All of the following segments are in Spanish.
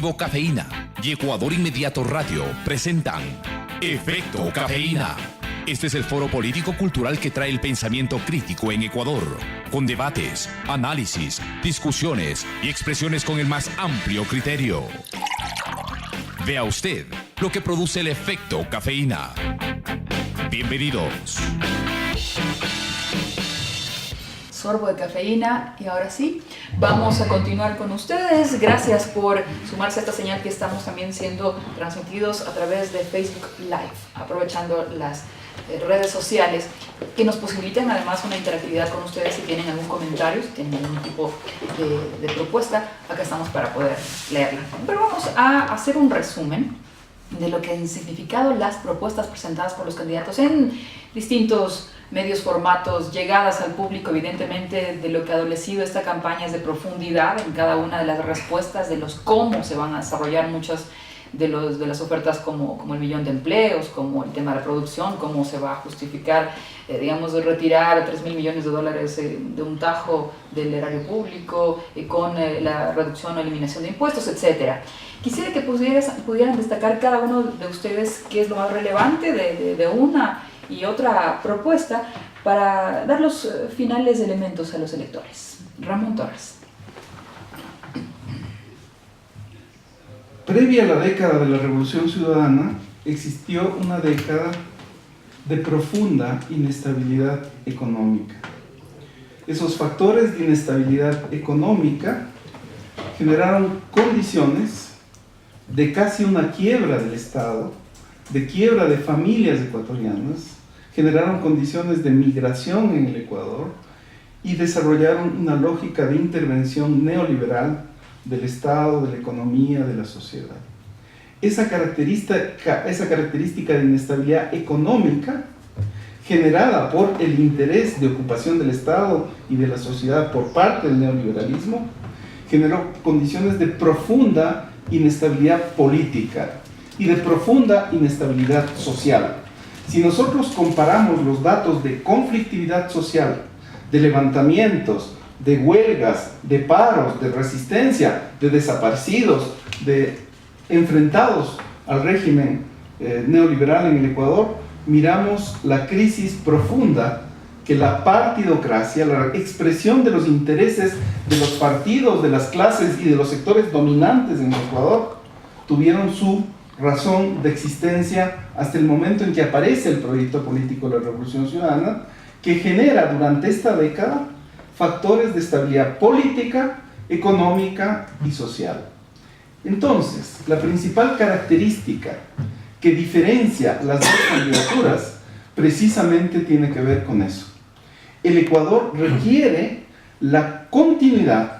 Informativo Cafeína y Ecuador Inmediato Radio presentan Efecto Cafeína. Este es el foro político-cultural que trae el pensamiento crítico en Ecuador, con debates, análisis, discusiones y expresiones con el más amplio criterio. Vea usted lo que produce el Efecto Cafeína. Bienvenidos. Sorbo de cafeína y ahora sí, vamos a continuar con ustedes. Gracias por sumarse a esta señal que estamos también siendo transmitidos a través de Facebook Live, aprovechando las redes sociales que nos posibilitan además una interactividad con ustedes. Si tienen algún comentario, si tienen algún tipo de propuesta, acá estamos para poder leerla. Pero vamos a hacer un resumen de lo que han significado las propuestas presentadas por los candidatos en distintos medios, formatos, llegadas al público. Evidentemente, de lo que ha adolecido esta campaña es de profundidad en cada una de las respuestas, de los cómo se van a desarrollar muchas de las ofertas, como el millón de empleos, como el tema de la producción, cómo se va a justificar, digamos, de retirar $3.000 millones de un tajo del erario público, con la reducción o eliminación de impuestos, etc. Quisiera que pudieran destacar cada uno de ustedes qué es lo más relevante de una y otra propuesta para dar los finales elementos a los electores. Ramón Torres. Previa a la década de la Revolución Ciudadana, existió una década de profunda inestabilidad económica. Esos factores de inestabilidad económica generaron condiciones de casi una quiebra del Estado, de quiebra de familias ecuatorianas, generaron condiciones de migración en el Ecuador y desarrollaron una lógica de intervención neoliberal del Estado, de la economía, de la sociedad. Esa característica de inestabilidad económica, generada por el interés de ocupación del Estado y de la sociedad por parte del neoliberalismo, generó condiciones de profunda inestabilidad política y de profunda inestabilidad social. Si nosotros comparamos los datos de conflictividad social, de levantamientos, de huelgas, de paros, de resistencia, de desaparecidos, de enfrentados al régimen neoliberal en el Ecuador, miramos la crisis profunda que la partidocracia, la expresión de los intereses de los partidos, de las clases y de los sectores dominantes en el Ecuador, tuvieron su razón de existencia hasta el momento en que aparece el proyecto político de la Revolución Ciudadana, que genera durante esta década factores de estabilidad política, económica y social. Entonces, la principal característica que diferencia las dos candidaturas precisamente tiene que ver con eso. El Ecuador requiere la continuidad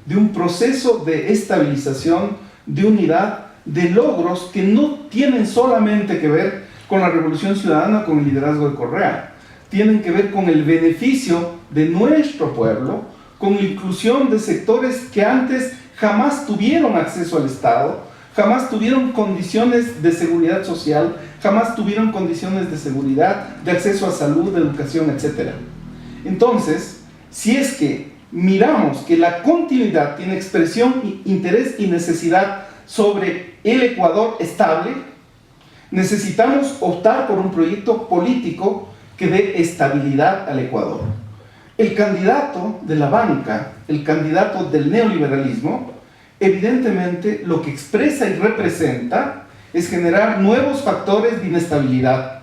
de un proceso de estabilización, de unidad, de logros que no tienen solamente que ver con la Revolución Ciudadana, con el liderazgo de Correa, tienen que ver con el beneficio de nuestro pueblo, con la inclusión de sectores que antes jamás tuvieron acceso al Estado, jamás tuvieron condiciones de seguridad social, jamás tuvieron condiciones de seguridad, de acceso a salud, de educación, etc. Entonces, si es que miramos que la continuidad tiene expresión, interés y necesidad sobre el Ecuador estable, necesitamos optar por un proyecto político que dé estabilidad al Ecuador. El candidato de la banca, el candidato del neoliberalismo, evidentemente lo que expresa y representa es generar nuevos factores de inestabilidad,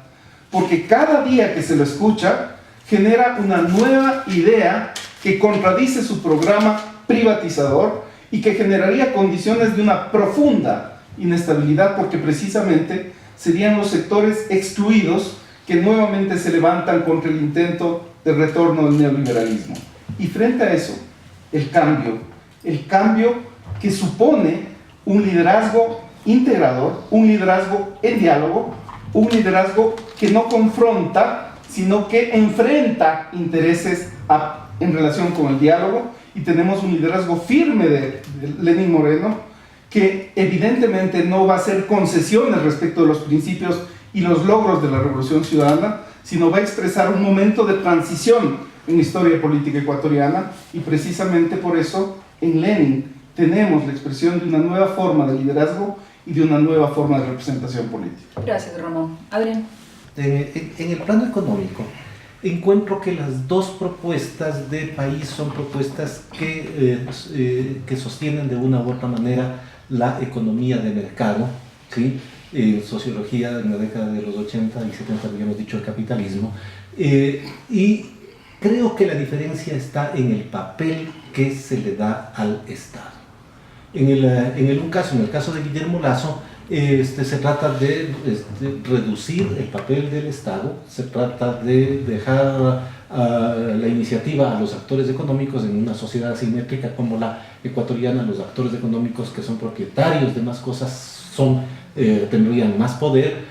porque cada día que se lo escucha genera una nueva idea que contradice su programa privatizador y que generaría condiciones de una profunda inestabilidad, porque precisamente serían los sectores excluidos que nuevamente se levantan contra el intento de retorno del neoliberalismo. Y frente a eso, el cambio que supone un liderazgo integrador, un liderazgo en diálogo, un liderazgo que no confronta, sino que enfrenta intereses en relación con el diálogo, y tenemos un liderazgo firme de Lenín Moreno, que evidentemente no va a hacer concesiones respecto de los principios y los logros de la Revolución Ciudadana, sino va a expresar un momento de transición en la historia política ecuatoriana, y precisamente por eso en Lenin tenemos la expresión de una nueva forma de liderazgo y de una nueva forma de representación política. Gracias, Ramón. Adrián. En el plano económico, encuentro que las dos propuestas de país son propuestas que sostienen de una u otra manera la economía de mercado, ¿sí? Sociología en la década de los 80 y 70, habíamos dicho, el capitalismo, y creo que la diferencia está en el papel que se le da al Estado. En el caso de Guillermo Lasso, se trata de reducir el papel del Estado, se trata de dejar la iniciativa a los actores económicos en una sociedad asimétrica como la ecuatoriana. Los actores económicos que son propietarios de más cosas tendrían más poder,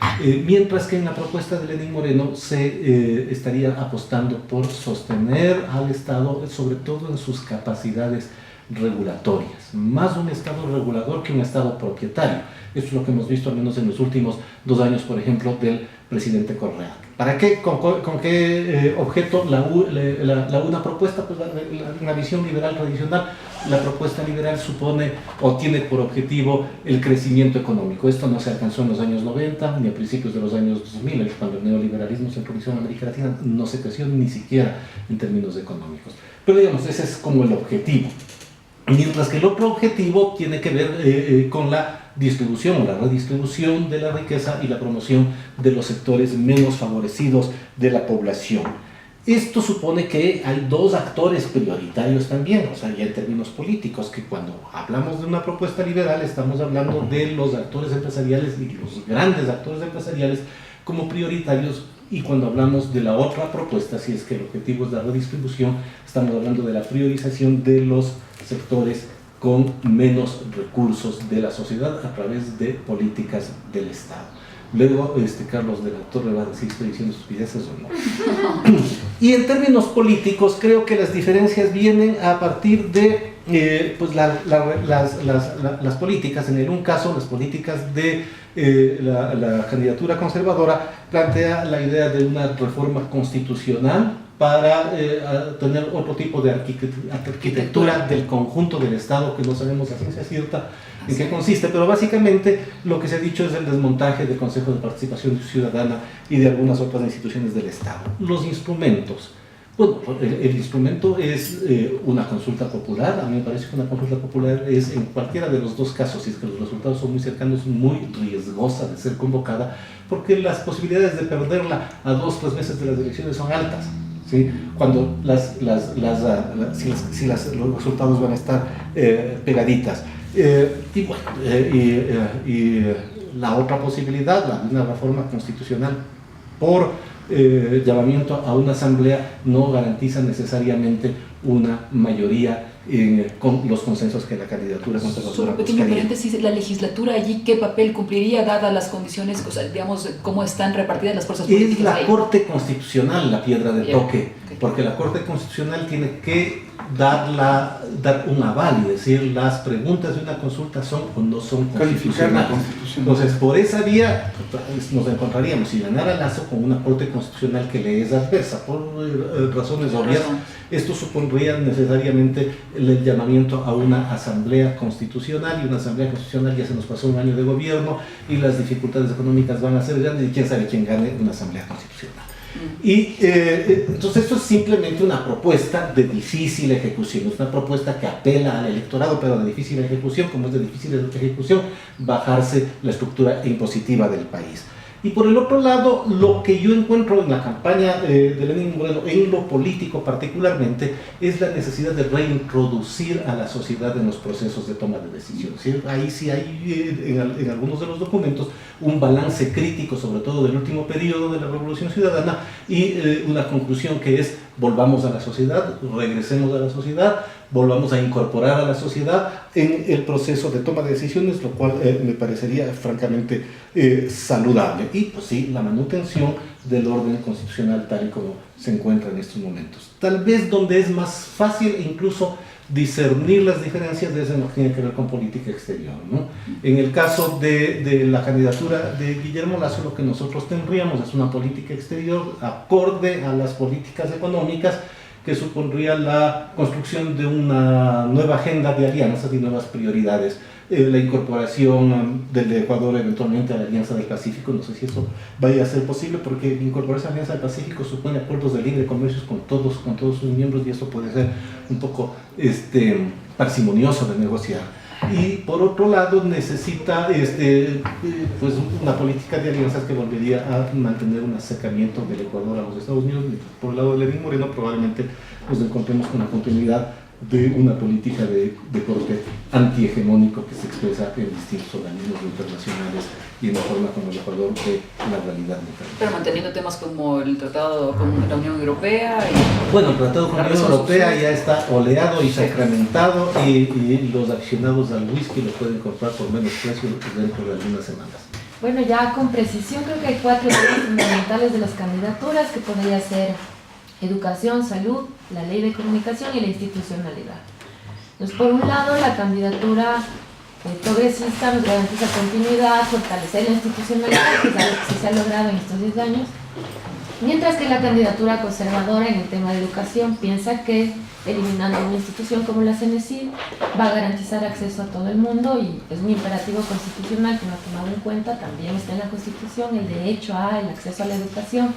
mientras que en la propuesta de Lenín Moreno se estaría apostando por sostener al Estado, sobre todo en sus capacidades regulatorias, más un Estado regulador que un Estado propietario. Esto es lo que hemos visto al menos en los últimos 2 años, por ejemplo, del presidente Correa. ¿Para qué? ¿Con qué objeto una propuesta? Pues la visión liberal tradicional, la propuesta liberal supone o tiene por objetivo el crecimiento económico. Esto no se alcanzó en los años 90 ni a principios de los años 2000, cuando el neoliberalismo se produjo en América Latina, no se creció ni siquiera en términos económicos. Pero digamos, ese es como el objetivo. Mientras que el otro objetivo tiene que ver con la distribución o la redistribución de la riqueza y la promoción de los sectores menos favorecidos de la población. Esto supone que hay 2 actores prioritarios también, o sea, ya en términos políticos, que cuando hablamos de una propuesta liberal estamos hablando de los actores empresariales y los grandes actores empresariales como prioritarios, y cuando hablamos de la otra propuesta, si es que el objetivo es la redistribución, estamos hablando de la priorización de los sectores con menos recursos de la sociedad a través de políticas del Estado. Luego, Carlos de la Torre va a decir, estoy diciendo estupideces o no. Y en términos políticos, creo que las diferencias vienen a partir de pues las políticas. En un caso, las políticas de la candidatura conservadora plantea la idea de una reforma constitucional para tener otro tipo de arquitectura del conjunto del Estado, que no sabemos a ciencia cierta en qué consiste, pero básicamente lo que se ha dicho es el desmontaje del Consejo de Participación Ciudadana y de algunas otras instituciones del Estado. Los instrumentos. Bueno, el instrumento es una consulta popular. A mí me parece que una consulta popular es, en cualquiera de los 2 casos, si es que los resultados son muy cercanos, muy riesgosa de ser convocada, porque las posibilidades de perderla a 2 o 3 meses de las elecciones son altas, ¿sí? Cuando los resultados van a estar pegaditas. Y bueno, la otra posibilidad, una reforma constitucional por llamamiento a una asamblea, no garantiza necesariamente una mayoría con los consensos que la candidatura conservadora buscaría. Un pequeño paréntesis, la legislatura allí, ¿qué papel cumpliría dadas las condiciones, o sea, digamos, cómo están repartidas las fuerzas políticas? Es la ahí? Corte Constitucional la piedra de toque, porque la Corte Constitucional tiene que dar un aval y decir las preguntas de una consulta son o no son constitucionales. Entonces, por esa vía nos encontraríamos, si ganara Lasso, con una Corte Constitucional que le es adversa por razones obvias. Esto supondría necesariamente el llamamiento a una asamblea constitucional, y una asamblea constitucional ya se nos pasó un año de gobierno y las dificultades económicas van a ser grandes, y quién sabe quién gane una asamblea constitucional. Y entonces esto es simplemente una propuesta de difícil ejecución, es una propuesta que apela al electorado, pero de difícil ejecución. Como es de difícil ejecución, bajarse la estructura impositiva del país. Y por el otro lado, lo que yo encuentro en la campaña de Lenín Moreno, en lo político particularmente, es la necesidad de reintroducir a la sociedad en los procesos de toma de decisiones. ¿Sí? Ahí sí hay, en algunos de los documentos, un balance crítico, sobre todo del último periodo de la Revolución Ciudadana, y una conclusión que es: volvamos a la sociedad, regresemos a la sociedad, volvamos a incorporar a la sociedad en el proceso de toma de decisiones, lo cual me parecería francamente saludable. Y pues sí, la manutención del orden constitucional tal y como se encuentra en estos momentos. Tal vez donde es más fácil incluso discernir las diferencias es en lo que tiene que ver con política exterior, ¿no? En el caso de la candidatura de Guillermo Lasso, lo que nosotros tendríamos es una política exterior acorde a las políticas económicas, que supondría la construcción de una nueva agenda de alianzas y nuevas prioridades. La incorporación del Ecuador eventualmente a la Alianza del Pacífico, no sé si eso vaya a ser posible, porque incorporarse a la Alianza del Pacífico supone acuerdos de libre comercio con todos sus miembros, y eso puede ser un poco parsimonioso de negociar. Y por otro lado necesita pues una política de alianzas que volvería a mantener un acercamiento del Ecuador a los Estados Unidos. Por el lado de Lenín Moreno probablemente nos encontremos con la continuidad de una política de corte antihegemónico que se expresa en distintos organismos internacionales y en la forma como el Ecuador ve la realidad local. Pero manteniendo temas como el tratado con la Unión Europea y... Bueno, el tratado con la Unión Europea ya está oleado y sacramentado, y los aficionados al whisky lo pueden comprar por menos precio dentro de algunas semanas. Bueno, ya con precisión creo que hay 4 temas fundamentales de las candidaturas, que podría ser educación, salud, la ley de comunicación y la institucionalidad. Entonces, por un lado, la candidatura progresista nos garantiza continuidad, fortalecer la institucionalidad, que es algo que sí se ha logrado en estos 10 años, mientras que la candidatura conservadora en el tema de educación piensa que eliminando una institución como la CENESID va a garantizar acceso a todo el mundo, y es un imperativo constitucional que no ha tomado en cuenta, también está en la Constitución, el derecho al acceso a la educación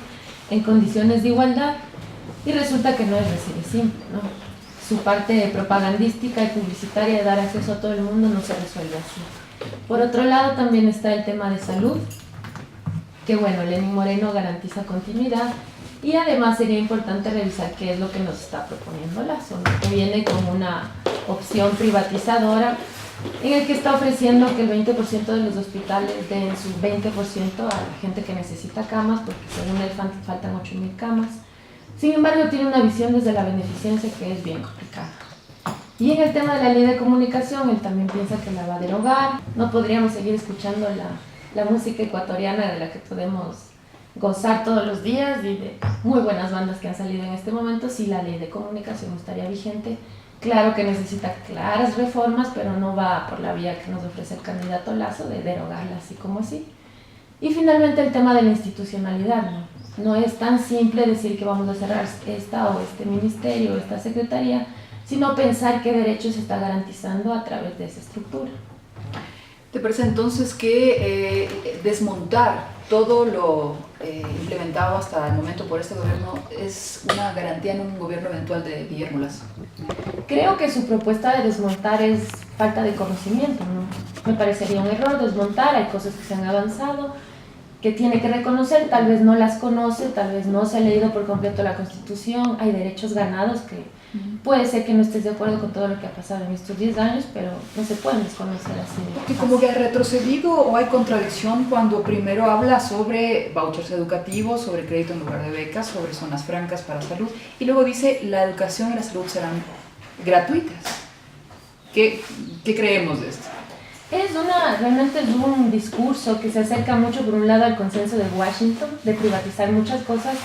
en condiciones de igualdad, y resulta que no es así de simple, ¿no? Su parte propagandística y publicitaria de dar acceso a todo el mundo no se resuelve así. Por otro lado, también está el tema de salud, que bueno, Lenín Moreno garantiza continuidad, y además sería importante revisar qué es lo que nos está proponiendo Lasso, ¿no? Que viene con una opción privatizadora en el que está ofreciendo que el 20% de los hospitales den su 20% a la gente que necesita camas, porque según él faltan 8.000 camas. Sin embargo, tiene una visión desde la beneficencia que es bien complicada. Y en el tema de la ley de comunicación, él también piensa que la va a derogar. No podríamos seguir escuchando la música ecuatoriana de la que podemos gozar todos los días, y de muy buenas bandas que han salido en este momento, si la ley de comunicación estaría vigente. Claro que necesita claras reformas, pero no va por la vía que nos ofrece el candidato Lasso, de derogarla así como así. Y finalmente el tema de la institucionalidad, ¿no? No es tan simple decir que vamos a cerrar esta o este ministerio o esta secretaría, sino pensar qué derechos se está garantizando a través de esa estructura. ¿Te parece entonces que desmontar todo lo implementado hasta el momento por este gobierno es una garantía en un gobierno eventual de Guillermo Lasso? Creo que su propuesta de desmontar es falta de conocimiento, ¿no? Me parecería un error desmontar, hay cosas que se han avanzado, que tiene que reconocer, tal vez no las conoce, tal vez no se ha leído por completo la Constitución, hay derechos ganados que puede ser que no estés de acuerdo con todo lo que ha pasado en estos 10 años, pero no se pueden desconocer así. Porque como que ha retrocedido o hay contradicción cuando primero habla sobre vouchers educativos, sobre crédito en lugar de becas, sobre zonas francas para salud, y luego dice la educación y la salud serán gratuitas. ¿Qué creemos de esto? Realmente es un discurso que se acerca mucho por un lado al consenso de Washington, de privatizar muchas cosas,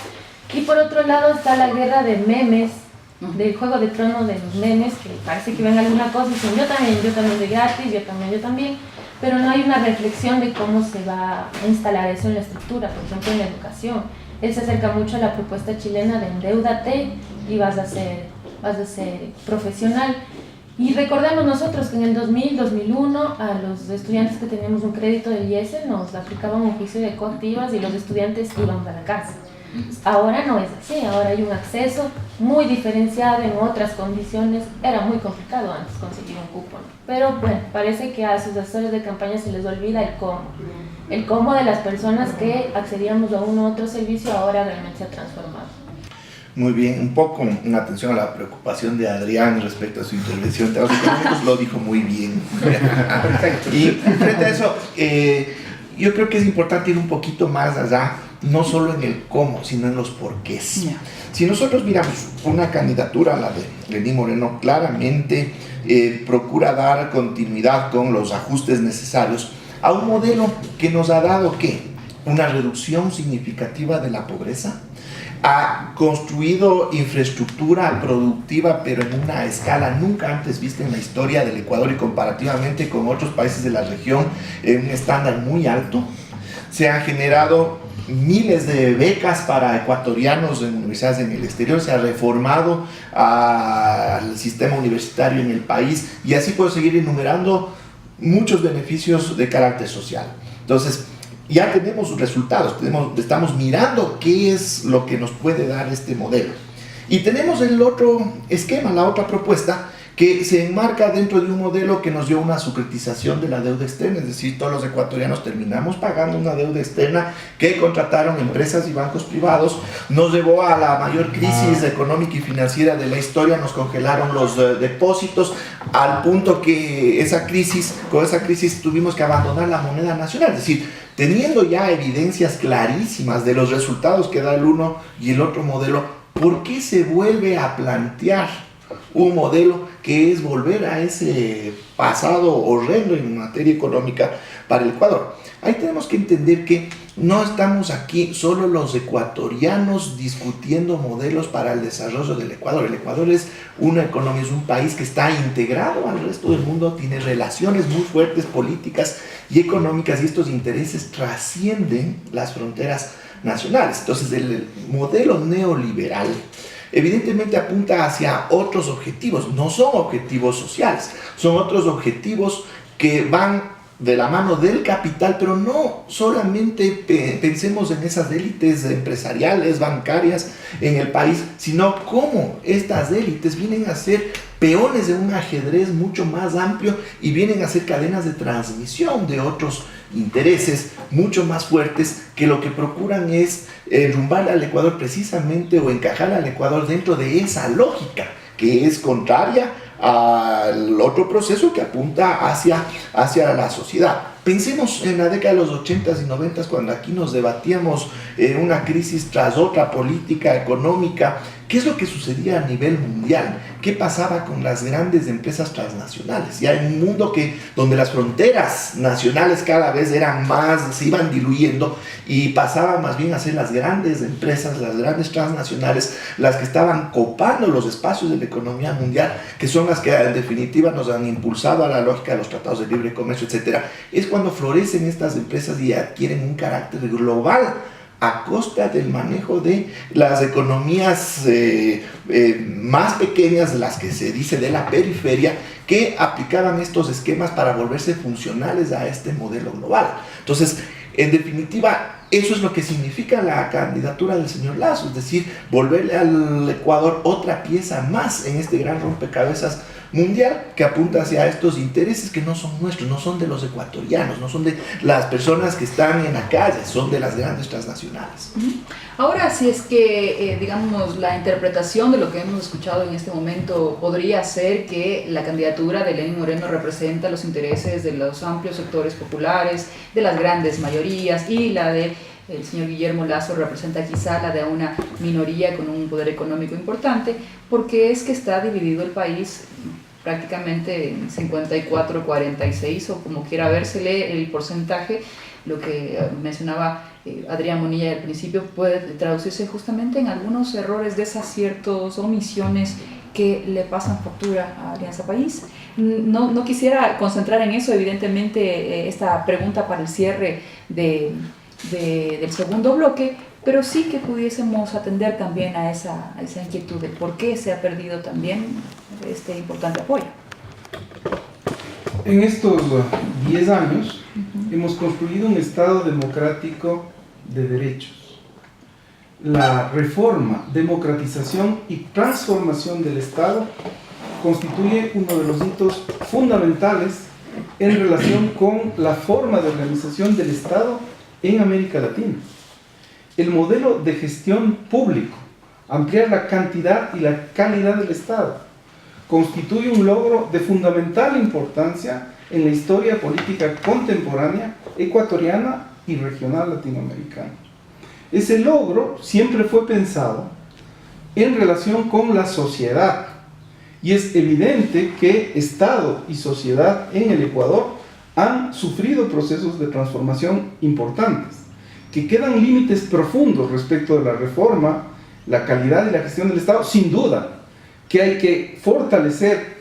y por otro lado está la guerra de memes, del Juego de Tronos, de los memes, que parece que ven alguna cosa y dicen yo también de gratis, yo también, pero no hay una reflexión de cómo se va a instalar eso en la estructura, por ejemplo en la educación. Él se acerca mucho a la propuesta chilena de endeúdate y vas a ser profesional. Y recordemos nosotros que en el 2000-2001 a los estudiantes que teníamos un crédito del IES nos aplicaban un juicio de coactivas y los estudiantes íbamos a la cárcel. Ahora no es así, ahora hay un acceso muy diferenciado en otras condiciones. Era muy complicado antes conseguir un cupo, ¿no? Pero bueno, parece que a sus asesores de campaña se les olvida el cómo de las personas que accedíamos a uno u otro servicio ahora realmente se ha transformado. Muy bien, un poco en atención a la preocupación de Adrián respecto a su intervención en temas económicos, lo dijo muy bien. Perfecto. Y frente a eso, yo creo que es importante ir un poquito más allá, no solo en el cómo, sino en los porqués. Yeah. Si nosotros miramos una candidatura, la de Lenín Moreno, claramente procura dar continuidad con los ajustes necesarios a un modelo que nos ha dado, ¿qué? Una reducción significativa de la pobreza. Ha construido infraestructura productiva, pero en una escala nunca antes vista en la historia del Ecuador y comparativamente con otros países de la región, en un estándar muy alto. Se han generado miles de becas para ecuatorianos en universidades en el exterior, se ha reformado al sistema universitario en el país, y así puedo seguir enumerando muchos beneficios de carácter social. Entonces, ya tenemos resultados, estamos mirando qué es lo que nos puede dar este modelo. Y tenemos el otro esquema, la otra propuesta, que se enmarca dentro de un modelo que nos dio una securitización de la deuda externa, es decir, todos los ecuatorianos terminamos pagando una deuda externa que contrataron empresas y bancos privados, nos llevó a la mayor crisis económica y financiera de la historia, nos congelaron los depósitos, al punto que con esa crisis tuvimos que abandonar la moneda nacional, es decir, teniendo ya evidencias clarísimas de los resultados que da el uno y el otro modelo, ¿por qué se vuelve a plantear un modelo que es volver a ese pasado horrendo en materia económica para el Ecuador? Ahí tenemos que entender que no estamos aquí solo los ecuatorianos discutiendo modelos para el desarrollo del Ecuador. El Ecuador es una economía, es un país que está integrado al resto del mundo, tiene relaciones muy fuertes políticas y económicas, y estos intereses trascienden las fronteras nacionales. Entonces, el modelo neoliberal evidentemente apunta hacia otros objetivos, no son objetivos sociales, son otros objetivos que van de la mano del capital, pero no solamente pensemos en esas élites empresariales, bancarias en el país, sino cómo estas élites vienen a ser peones de un ajedrez mucho más amplio y vienen a ser cadenas de transmisión de otros intereses mucho más fuertes, que lo que procuran es enrumbar al Ecuador precisamente, o encajar al Ecuador dentro de esa lógica que es contraria al otro proceso que apunta hacia la sociedad. Pensemos en la década de los 80s y 90s, cuando aquí nos debatíamos una crisis tras otra política económica. ¿Qué es lo que sucedía a nivel mundial? ¿Qué pasaba con las grandes empresas transnacionales? Ya en un mundo donde las fronteras nacionales cada vez se iban diluyendo, y pasaban más bien a ser las grandes empresas, las grandes transnacionales, las que estaban copando los espacios de la economía mundial, que son las que en definitiva nos han impulsado a la lógica de los tratados de libre comercio, etc. Es cuando florecen estas empresas y adquieren un carácter global a costa del manejo de las economías más pequeñas, las que se dice de la periferia, que aplicaban estos esquemas para volverse funcionales a este modelo global. Entonces, en definitiva, eso es lo que significa la candidatura del señor Lasso, es decir, volverle al Ecuador otra pieza más en este gran rompecabezas mundial que apunta hacia estos intereses que no son nuestros, no son de los ecuatorianos, no son de las personas que están en la calle, son de las grandes transnacionales. Ahora, si es que, digamos, la interpretación de lo que hemos escuchado en este momento podría ser que la candidatura de Lenín Moreno representa los intereses de los amplios sectores populares, de las grandes mayorías, y la de el señor Guillermo Lasso representa quizá la de una minoría con un poder económico importante, porque es que está dividido el país prácticamente en 54-46, o como quiera vérsele el porcentaje. Lo que mencionaba Adrián Monilla al principio puede traducirse justamente en algunos errores, desaciertos, omisiones que le pasan factura a Alianza País. No quisiera concentrar en eso, evidentemente, esta pregunta para el cierre del segundo bloque, pero sí que pudiésemos atender también a esa inquietud de por qué se ha perdido también este importante apoyo. En estos 10 años hemos construido un Estado democrático de derechos. La reforma, democratización y transformación del Estado constituye uno de los hitos fundamentales en relación con la forma de organización del Estado en América Latina. El modelo de gestión público, ampliar la cantidad y la calidad del Estado, constituye un logro de fundamental importancia en la historia política contemporánea ecuatoriana y regional latinoamericana. Ese logro siempre fue pensado en relación con la sociedad, y es evidente que Estado y sociedad en el Ecuador han sufrido procesos de transformación importantes, que quedan límites profundos respecto de la reforma, la calidad y la gestión del Estado. Sin duda que hay que fortalecer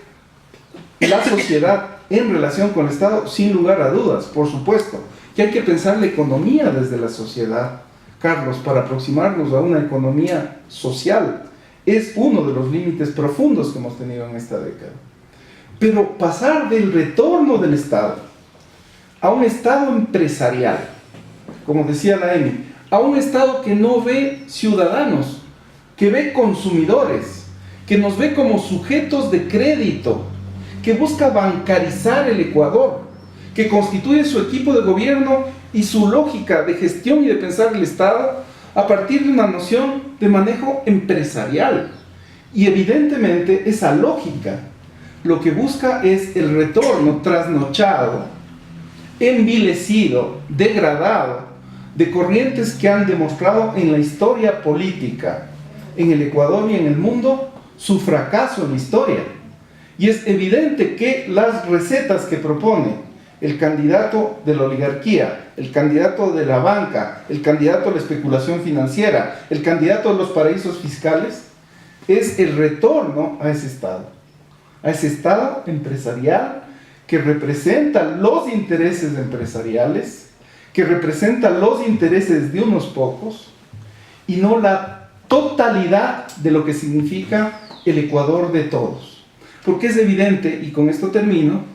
la sociedad en relación con el Estado, sin lugar a dudas, por supuesto, que hay que pensar la economía desde la sociedad, Carlos, para aproximarnos a una economía social. Es uno de los límites profundos que hemos tenido en esta década. Pero pasar del retorno del Estado a un Estado empresarial, como decía la Emi, a un Estado que no ve ciudadanos, que ve consumidores, que nos ve como sujetos de crédito, que busca bancarizar el Ecuador, que constituye su equipo de gobierno y su lógica de gestión y de pensar el Estado a partir de una noción de manejo empresarial. Y evidentemente esa lógica lo que busca es el retorno trasnochado, envilecido, degradado, de corrientes que han demostrado en la historia política, en el Ecuador y en el mundo, su fracaso en la historia. Y es evidente que las recetas que propone el candidato de la oligarquía, el candidato de la banca, el candidato a la especulación financiera, el candidato a los paraísos fiscales, es el retorno a ese Estado empresarial que representa los intereses empresariales, que representa los intereses de unos pocos y no la totalidad de lo que significa el Ecuador de todos. Porque es evidente, y con esto termino,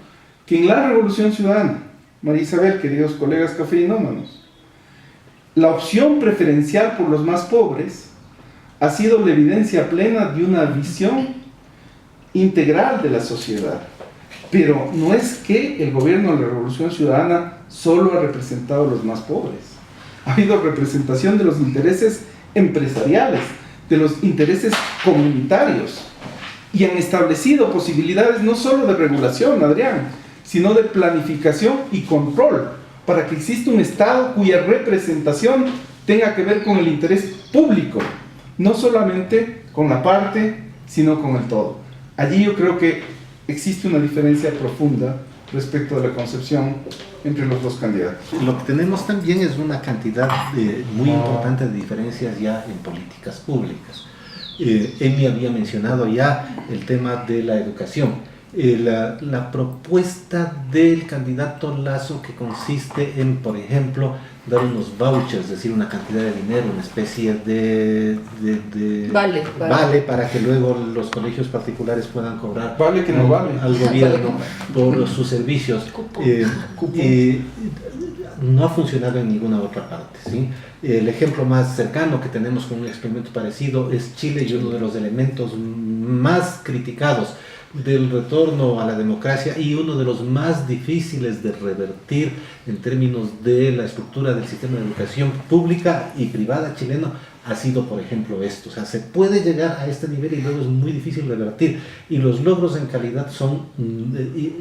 que en la Revolución Ciudadana, María Isabel, queridos colegas cafeinómanos, la opción preferencial por los más pobres ha sido la evidencia plena de una visión integral de la sociedad. Pero no es que el gobierno de la Revolución Ciudadana solo ha representado a los más pobres. Ha habido representación de los intereses empresariales, de los intereses comunitarios, y han establecido posibilidades no solo de regulación, Adrián, sino de planificación y control, para que exista un Estado cuya representación tenga que ver con el interés público, no solamente con la parte, sino con el todo. Allí yo creo que existe una diferencia profunda respecto de la concepción entre los dos candidatos. Lo que tenemos también es una cantidad muy importante de diferencias ya en políticas públicas. Emi había mencionado ya el tema de la educación. La propuesta del candidato Lasso, que consiste en, por ejemplo, dar unos vouchers, es decir, una cantidad de dinero, una especie de vale para que luego los colegios particulares puedan cobrar vale que no vale al gobierno por sus servicios. No ha funcionado en ninguna otra parte, ¿sí? El ejemplo más cercano que tenemos con un experimento parecido es Chile, y uno de los elementos más criticados del retorno a la democracia y uno de los más difíciles de revertir en términos de la estructura del sistema de educación pública y privada chileno ha sido, por ejemplo, esto. O sea, se puede llegar a este nivel y luego es muy difícil revertir, y los logros en calidad son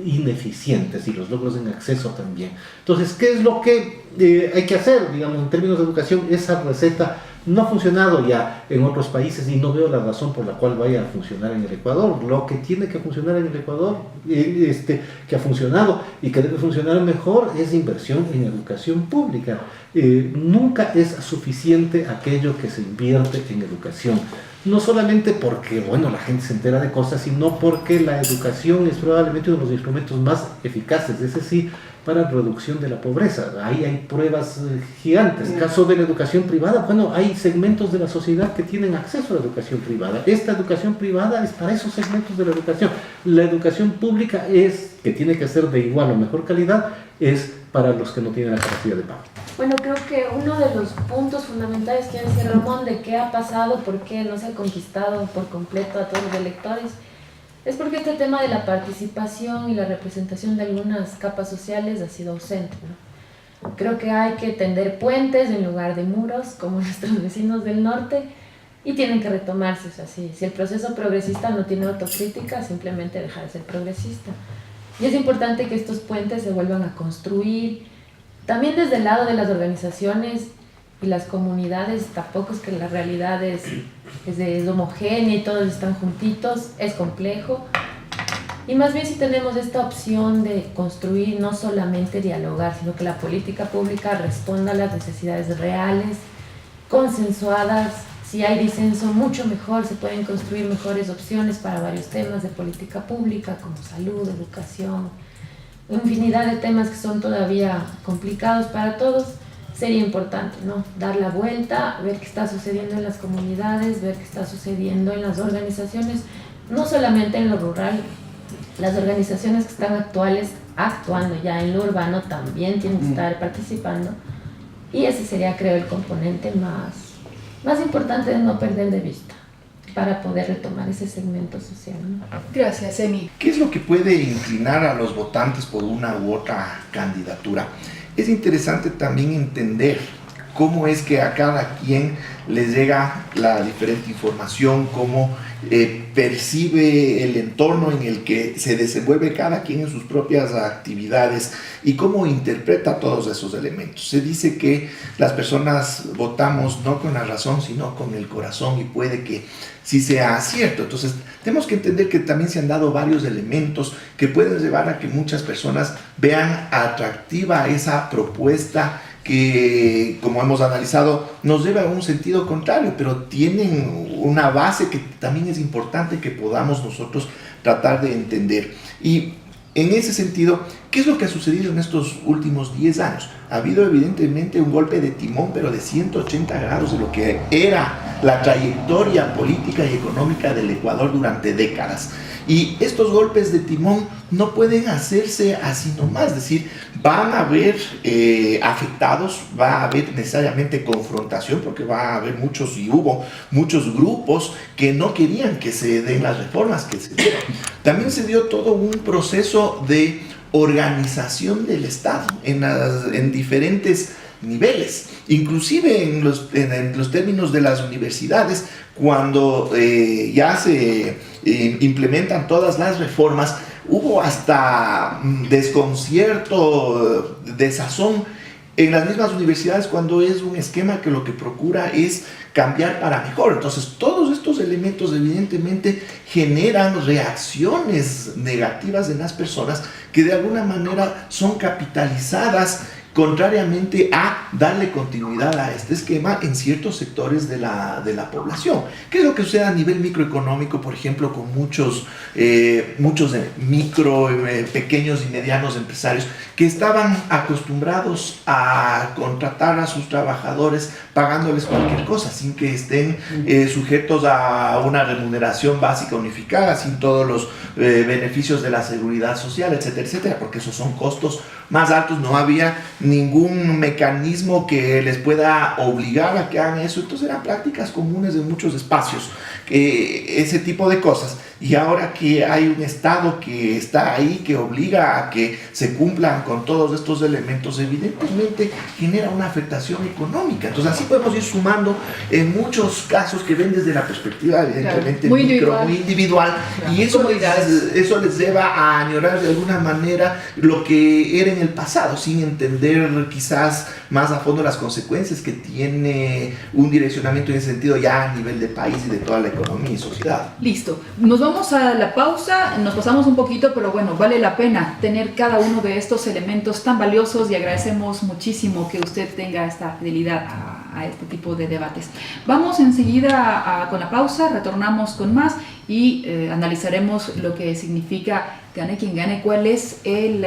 ineficientes, y los logros en acceso también. Entonces, ¿qué es lo que hay que hacer? Digamos, en términos de educación, esa receta no ha funcionado ya en otros países y no veo la razón por la cual vaya a funcionar en el Ecuador. Lo que tiene que funcionar en el Ecuador, que ha funcionado y que debe funcionar mejor, es inversión en educación pública. Nunca es suficiente aquello que se invierte en educación. No solamente porque, bueno, la gente se entera de cosas, sino porque la educación es probablemente uno de los instrumentos más eficaces, ese sí, para reducción de la pobreza. Ahí hay pruebas gigantes. Caso de la educación privada, bueno, hay segmentos de la sociedad que tienen acceso a la educación privada. Esta educación privada es para esos segmentos de la educación. La educación pública que tiene que ser de igual o mejor calidad, es para los que no tienen la capacidad de pago. Bueno, creo que uno de los puntos fundamentales que decía Ramón de qué ha pasado, por qué no se ha conquistado por completo a todos los electores, es porque este tema de la participación y la representación de algunas capas sociales ha sido ausente, ¿no? Creo que hay que tender puentes en lugar de muros, como nuestros vecinos del norte, y tienen que retomarse. O sea, si el proceso progresista no tiene autocrítica, simplemente deja de ser progresista. Y es importante que estos puentes se vuelvan a construir, también desde el lado de las organizaciones y las comunidades. Tampoco es que la realidad es homogénea y todos están juntitos, es complejo. Y más bien si tenemos esta opción de construir, no solamente dialogar, sino que la política pública responda a las necesidades reales, consensuadas. Si hay disenso, mucho mejor, se pueden construir mejores opciones para varios temas de política pública, como salud, educación, infinidad de temas que son todavía complicados para todos. sería importante, ¿no? Dar la vuelta, ver qué está sucediendo en las comunidades, ver qué está sucediendo en las organizaciones, no solamente en lo rural, las organizaciones que están actuando ya en lo urbano también tienen que estar participando, y ese sería, creo, el componente más importante de no perder de vista para poder retomar ese segmento social, ¿no? Gracias, Emi. ¿Qué es lo que puede inclinar a los votantes por una u otra candidatura? Es interesante también entender cómo es que a cada quien les llega la diferente información, cómo percibe el entorno en el que se desenvuelve cada quien en sus propias actividades y cómo interpreta todos esos elementos. Se dice que las personas votamos no con la razón, sino con el corazón, y puede que sí sea cierto. Entonces, tenemos que entender que también se han dado varios elementos que pueden llevar a que muchas personas vean atractiva esa propuesta que, como hemos analizado, nos lleva a un sentido contrario, pero tienen una base que también es importante que podamos nosotros tratar de entender. Y en ese sentido, ¿qué es lo que ha sucedido en estos últimos 10 años? Ha habido evidentemente un golpe de timón, pero de 180 grados de lo que era la trayectoria política y económica del Ecuador durante décadas. Y estos golpes de timón no pueden hacerse así nomás, es decir, van a haber afectados, va a haber necesariamente confrontación, porque va a haber muchos, y hubo muchos grupos que no querían que se den las reformas que se dieron. También se dio todo un proceso de organización del Estado en diferentes niveles, inclusive en los términos de las universidades, cuando ya se implementan todas las reformas, hubo hasta desconcierto, desazón en las mismas universidades, cuando es un esquema que lo que procura es cambiar para mejor. Entonces, todos estos elementos evidentemente generan reacciones negativas en las personas que de alguna manera son capitalizadas contrariamente a darle continuidad a este esquema en ciertos sectores de la población. ¿Qué es lo que sucede a nivel microeconómico, por ejemplo, con muchos pequeños y medianos empresarios que estaban acostumbrados a contratar a sus trabajadores pagándoles cualquier cosa, sin que estén sujetos a una remuneración básica unificada, sin todos los beneficios de la seguridad social, etcétera, etcétera, porque esos son costos más altos? No había ningún mecanismo que les pueda obligar a que hagan eso. Entonces eran prácticas comunes de muchos espacios, ese tipo de cosas. Y ahora que hay un Estado que está ahí, que obliga a que se cumplan con todos estos elementos, evidentemente genera una afectación económica. Entonces así podemos ir sumando en muchos casos que ven desde la perspectiva evidentemente muy individual, claro. Y eso les lleva a añorar de alguna manera lo que era en el pasado, sin entender quizás más a fondo las consecuencias que tiene un direccionamiento en ese sentido ya a nivel de país y de toda la economía y sociedad. Listo, nos vamos a la pausa, nos pasamos un poquito, pero bueno, vale la pena tener cada uno de estos elementos tan valiosos, y agradecemos muchísimo que usted tenga esta fidelidad a este tipo de debates. Vamos enseguida con la pausa, retornamos con más y analizaremos lo que significa gane quien gane, cuál es el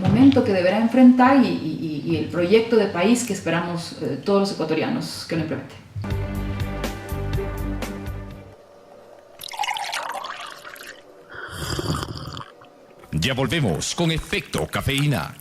momento que deberá enfrentar y el proyecto de país que esperamos todos los ecuatorianos que lo implementen. Ya volvemos con Efecto Cafeína.